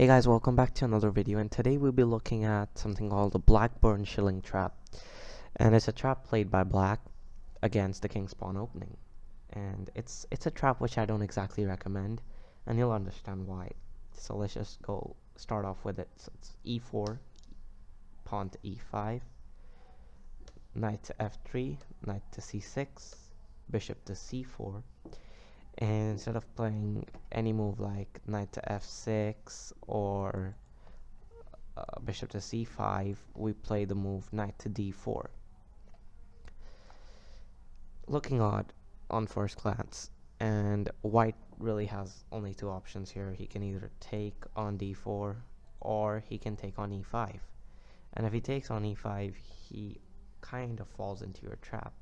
Hey guys, welcome back to another video, and today we'll be looking at something called the Blackburn Shilling trap. And it's a trap played by black against the king's pawn opening. And it's a trap which I don't exactly recommend, and you'll understand why. So let's just start off with it. So it's e4, pawn to e5, knight to f3, knight to c6, bishop to c4. And instead of playing any move like knight to f6 or bishop to c5, we play the move knight to d4. Looking odd on first glance, and white really has only two options here. He can either take on d4 or he can take on e5. And if he takes on e5, he kind of falls into your trap.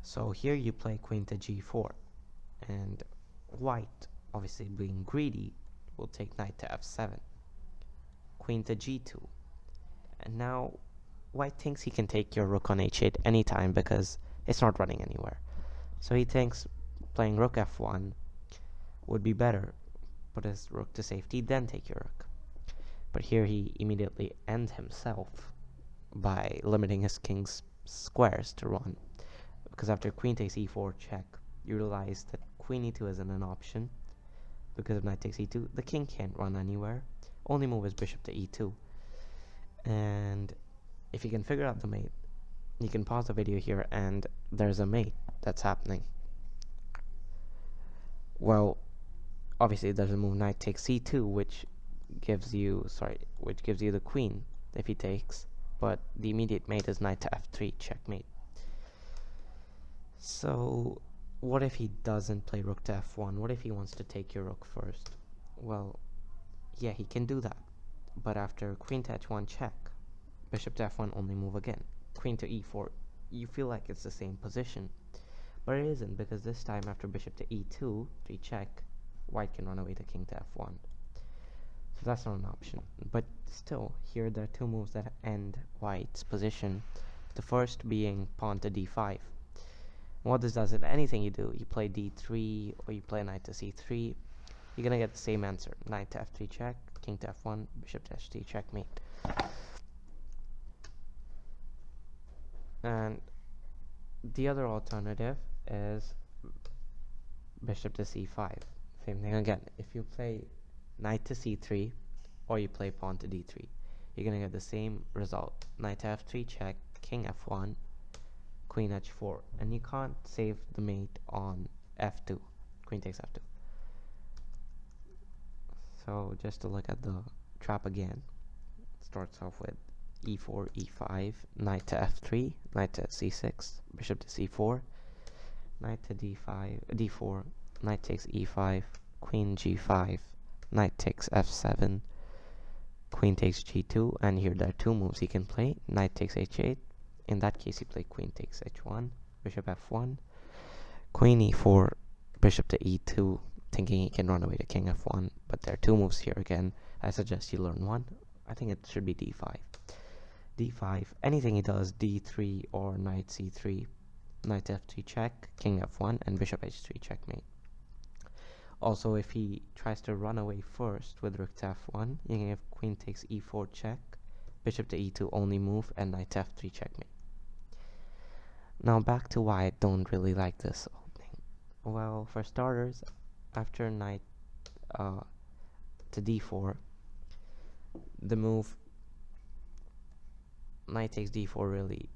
So here you play queen to g4, and white, obviously being greedy, will take knight to f7, queen to g2, and now white thinks he can take your rook on h8 anytime because it's not running anywhere. So he thinks playing rook f1 would be better, put his rook to safety, then take your rook. But here he immediately ends himself by limiting his king's squares to run, because after queen takes e4 check, you realize that queen e2 isn't an option. Because if knight takes e2, the king can't run anywhere. Only move is bishop to e2. And if you can figure out the mate, you can pause the video here and there's a mate that's happening. Well, obviously there's a move knight takes c2, which gives you the queen if he takes, but the immediate mate is knight to f3, checkmate. So what if he doesn't play rook to f1? What if he wants to take your rook first? Well, yeah, he can do that. But after queen to h1 check, bishop to f1 only move again. Queen to e4, you feel like it's the same position. But it isn't, because this time after bishop to e2, 3 check, white can run away to king to f1. So that's not an option. But still, here there are two moves that end white's position. The first being pawn to d5. What this does is anything you do, you play d3 or you play knight to c3, you're gonna get the same answer. Knight to f3 check, king to f1, bishop to h3 checkmate. And the other alternative is bishop to c5. Same thing again. If you play knight to c3 or you play pawn to d3, you're gonna get the same result. Knight to f3 check, king f1, queen h4, and you can't save the mate on f2. Queen takes f2. So just to look at the trap again, it starts off with e4, e5, knight to f3, knight to c6, bishop to c4, knight to d4, knight takes e5, queen g5, knight takes f7, queen takes g2, and here there are two moves he can play. Knight takes h8. In that case, you play queen takes h1, bishop f1, queen e4, bishop to e2, thinking he can run away to king f1. But there are two moves here again. I suggest you learn one. I think it should be d5. d5, anything he does, d3 or knight c3, knight f3 check, king f1, and bishop h3 checkmate. Also, if he tries to run away first with rook to f1, you can have queen takes e4 check, bishop to e2 only move, and knight to f3 checkmate. Now back to why I don't really like this opening. Well, for starters, after knight to d4, the move knight takes d4 really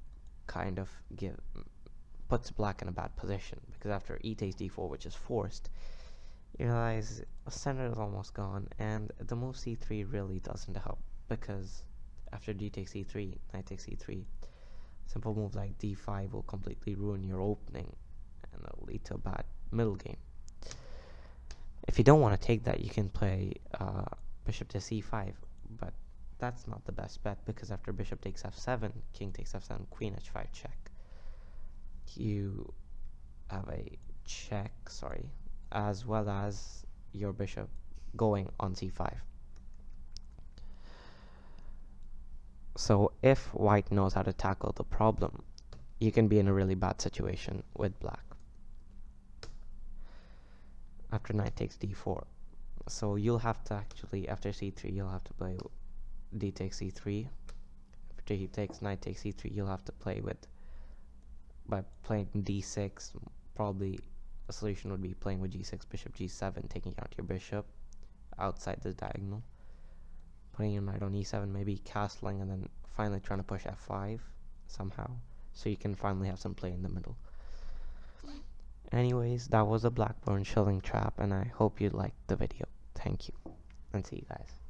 kind of puts black in a bad position, because after e takes d4, which is forced, you realize the center is almost gone, and the move c3 really doesn't help, because after d takes e3, knight takes e3, simple move like d5 will completely ruin your opening and it'll lead to a bad middle game. If you don't want to take that, you can play bishop to c5, but that's not the best bet, because after bishop takes f7, king takes f7, queen h5 check, you have a check, as well as your bishop going on c5. So if white knows how to tackle the problem, you can be in a really bad situation with black. After knight takes d4, So you'll have to actually, after c3, you'll have to play d takes c3. After he takes knight takes c3, you'll have to play with, by playing d6, probably a solution would be playing with g6, bishop g7, taking out your bishop outside the diagonal, putting your knight on e7, maybe castling, and then finally trying to push f5 somehow, so you can finally have some play in the middle. Anyways, that was a Blackburn Shilling trap, and I hope you liked the video. Thank you, and see you guys.